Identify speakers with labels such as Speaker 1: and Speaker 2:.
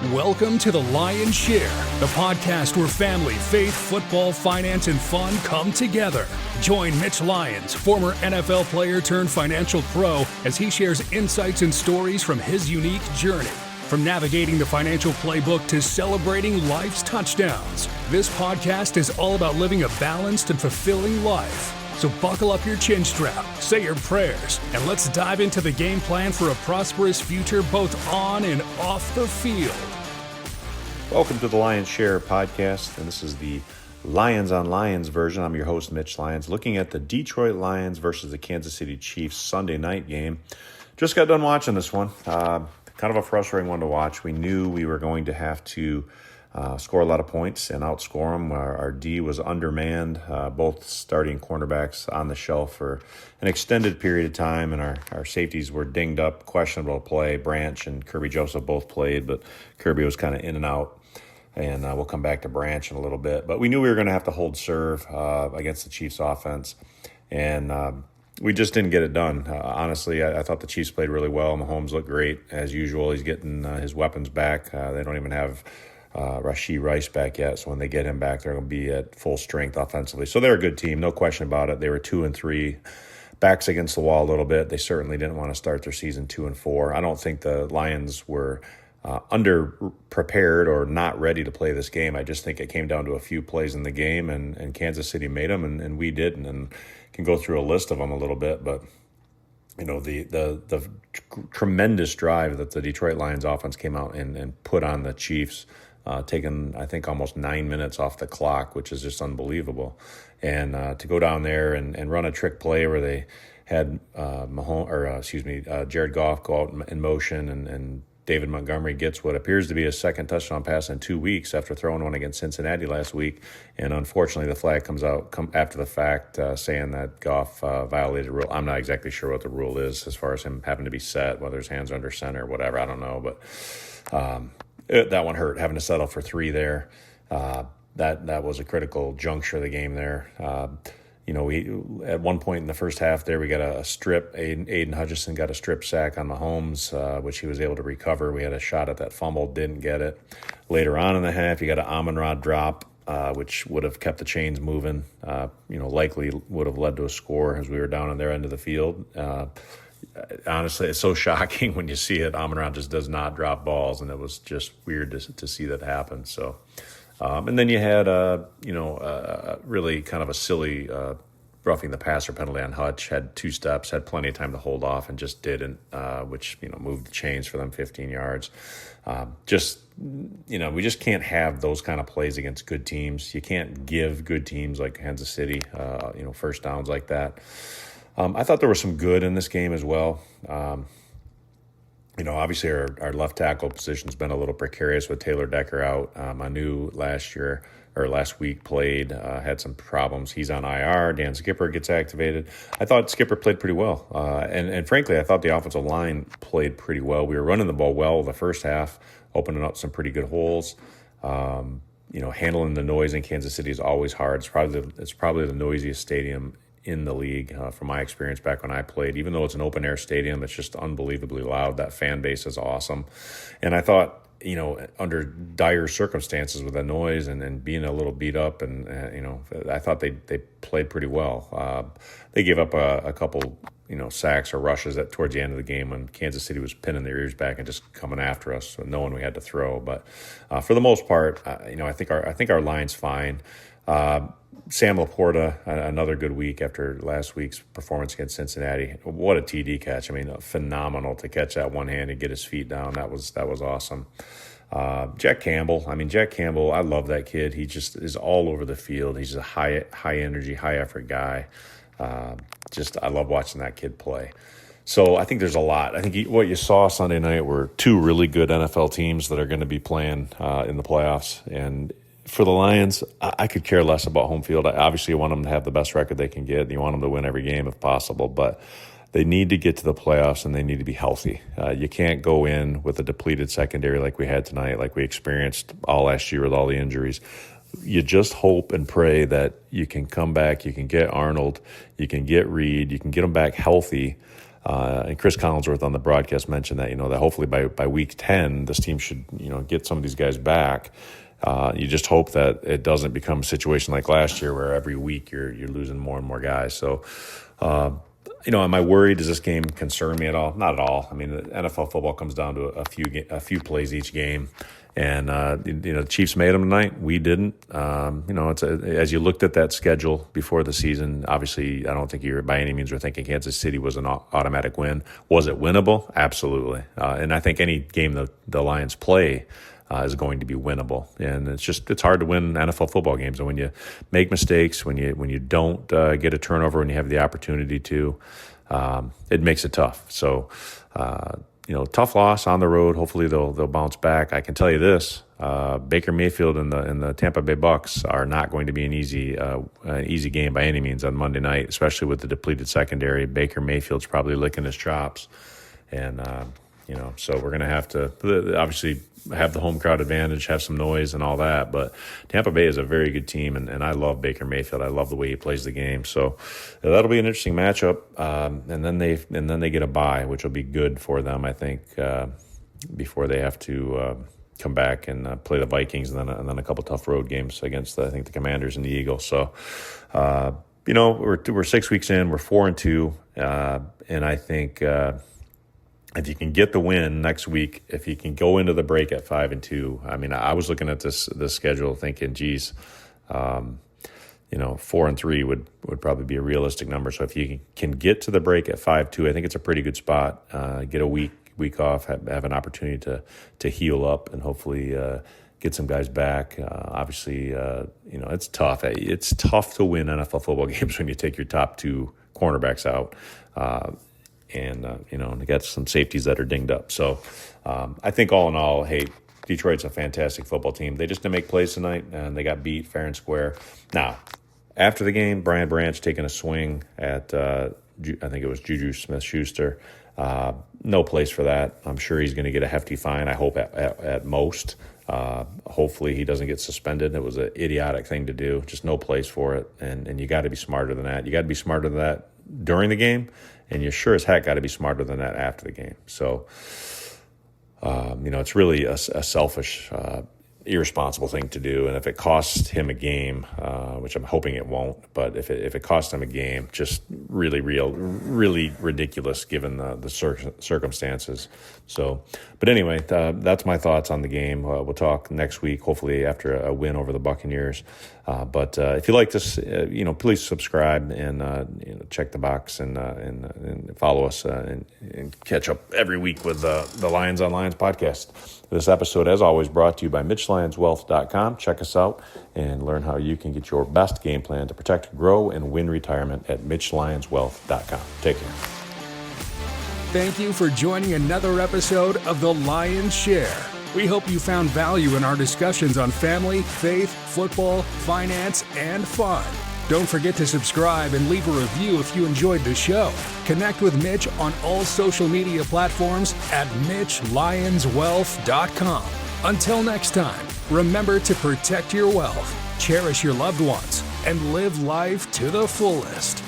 Speaker 1: Welcome to the Lyons Share, the podcast where family, faith, football, finance, and fun come together. Join Mitch Lyons, former NFL player turned financial pro, as he shares insights and stories from his unique journey. From navigating the financial playbook to celebrating life's touchdowns, this podcast is all about living a balanced and fulfilling life. So buckle up your chin strap, say your prayers, and let's dive into the game plan for a prosperous future both on and off the field.
Speaker 2: Welcome to the Lyons Share podcast, and this is the Lions on Lions version. I'm your host, Mitch Lyons, looking at the Detroit Lions versus the Kansas City Chiefs Sunday night game. Just got done watching this one. Kind of a frustrating one to watch. We knew we were going to have to score a lot of points and outscore them. Our D was undermanned, both starting cornerbacks on the shelf for an extended period of time, and our safeties were dinged up, questionable play. Branch and Kirby Joseph both played, but Kirby was kind of in and out, and we'll come back to Branch in a little bit. But we knew we were going to have to hold serve against the Chiefs offense, and we just didn't get it done. Honestly, I thought the Chiefs played really well. Mahomes looked great, as usual. He's getting his weapons back. They don't even have Rashee Rice back yet, so when they get him back, they're going to be at full strength offensively. So they're a good team, no question about it. They were 2-3, backs against the wall a little bit. They certainly didn't want to start their season 2-4. I don't think the Lions were under-prepared or not ready to play this game. I just think it came down to a few plays in the game, and Kansas City made them, and we didn't. And can go through a list of them a little bit, but you know, the tremendous drive that the Detroit Lions offense came out and put on the Chiefs, taking, I think, almost 9 minutes off the clock, which is just unbelievable. And to go down there and run a trick play where they had Jared Goff go out in motion, and David Montgomery gets what appears to be his second touchdown pass in 2 weeks after throwing one against Cincinnati last week. And unfortunately, the flag comes out after the fact saying that Goff violated rule. I'm not exactly sure what the rule is as far as him having to be set, whether his hands are under center or whatever. I don't know, but that one hurt, having to settle for 3 there. That was a critical juncture of the game there. We at one point in the first half there, we got a strip. Aiden Hutchinson got a strip sack on Mahomes, which he was able to recover. We had a shot at that fumble, didn't get it. Later on in the half, you got an Amon-Ra drop, which would have kept the chains moving. Likely would have led to a score as we were down on their end of the field. Honestly, it's so shocking when you see it. Amon-Ra just does not drop balls, and it was just weird to see that happen. So. And then you had, really kind of a silly roughing the passer penalty on Hutch. Had 2 steps, had plenty of time to hold off, and just didn't, which, moved the chains for them 15 yards. We just can't have those kind of plays against good teams. You can't give good teams like Kansas City, first downs like that. I thought there was some good in this game as well. Obviously our left tackle position's been a little precarious with Taylor Decker out. Manu last week played, had some problems. He's on IR. Dan Skipper gets activated. I thought Skipper played pretty well. And frankly, I thought the offensive line played pretty well. We were running the ball well the first half, opening up some pretty good holes. Handling the noise in Kansas City is always hard. It's probably the noisiest stadium in the league, from my experience back when I played. Even though it's an open-air stadium, it's just unbelievably loud. That fan base is awesome. And I thought, under dire circumstances with the noise and being a little beat up, and I thought they played pretty well. They gave up a couple, sacks or rushes towards the end of the game when Kansas City was pinning their ears back and just coming after us, so knowing we had to throw. But for the most part, I think our line's fine. Sam Laporta, another good week after last week's performance against Cincinnati. What a TD catch. I mean, phenomenal to catch that one hand and get his feet down. That was awesome. Jack Campbell, I love that kid. He just is all over the field. He's a high energy, high effort guy. I love watching that kid play. So I think there's a lot. I think what you saw Sunday night were 2 really good NFL teams that are going to be playing in the playoffs. And for the Lions, I could care less about home field. Obviously, you want them to have the best record they can get. You want them to win every game if possible, but they need to get to the playoffs and they need to be healthy. You can't go in with a depleted secondary like we had tonight, like we experienced all last year with all the injuries. You just hope and pray that you can come back, you can get Arnold, you can get Reed, you can get them back healthy, And Chris Collinsworth on the broadcast mentioned that, that hopefully by week 10, this team should, get some of these guys back. You just hope that it doesn't become a situation like last year where every week you're losing more and more guys. So, am I worried? Does this game concern me at all? Not at all. I mean, the NFL football comes down to a few plays each game. And, the Chiefs made them tonight. We didn't. As you looked at that schedule before the season, obviously, I don't think you by any means were thinking Kansas City was an automatic win. Was it winnable? Absolutely. And I think any game the Lions play is going to be winnable. And it's hard to win NFL football games. And when you make mistakes, when you don't get a turnover, when you have the opportunity to, it makes it tough. So, tough loss on the road. Hopefully they'll bounce back. I can tell you this: Baker Mayfield and the Tampa Bay Bucks are not going to be an easy game by any means on Monday night, especially with the depleted secondary. Baker Mayfield's probably licking his chops, and so we're going to have to obviously have the home crowd advantage, have some noise and all that. But Tampa Bay is a very good team, and I love Baker Mayfield. I love the way he plays the game. So that'll be an interesting matchup. And then they get a bye, which will be good for them, I think, before they have to come back and play the Vikings, and then a couple tough road games against the Commanders and the Eagles. So we're 6 weeks in, we're 4-2, and I think. If you can get the win next week, if you can go into the break at 5-2, I mean, I was looking at this schedule thinking, geez, 4-3 would probably be a realistic number. So if you can get to the break at 5-2, I think it's a pretty good spot. Get a week off, have an opportunity to heal up, and hopefully get some guys back. Obviously, it's tough. It's tough to win NFL football games when you take your top two cornerbacks out. And they got some safeties that are dinged up. So I think all in all, hey, Detroit's a fantastic football team. They just didn't make plays tonight, and they got beat fair and square. Now, after the game, Brian Branch taking a swing at, I think it was Juju Smith-Schuster. No place for that. I'm sure he's going to get a hefty fine, I hope, at most. Hopefully he doesn't get suspended. It was an idiotic thing to do. Just no place for it. And you got to be smarter than that. You got to be smarter than that during the game, and you sure as heck got to be smarter than that after the game. So, it's really a selfish, irresponsible thing to do. And if it costs him a game, which I'm hoping it won't, but if it costs him a game, just really ridiculous given the circumstances. So, but anyway, that's my thoughts on the game. We'll talk next week, hopefully after a win over the Buccaneers. But if you like this, please subscribe and check the box and follow us and catch up every week with the Lions on Lions podcast. This episode, as always, brought to you by MitchLyonsWealth.com. Check us out and learn how you can get your best game plan to protect, grow, and win retirement at MitchLyonsWealth.com. Take care.
Speaker 1: Thank you for joining another episode of The Lyons Share. We hope you found value in our discussions on family, faith, football, finance, and fun. Don't forget to subscribe and leave a review if you enjoyed the show. Connect with Mitch on all social media platforms at MitchLyonsWealth.com. Until next time, remember to protect your wealth, cherish your loved ones, and live life to the fullest.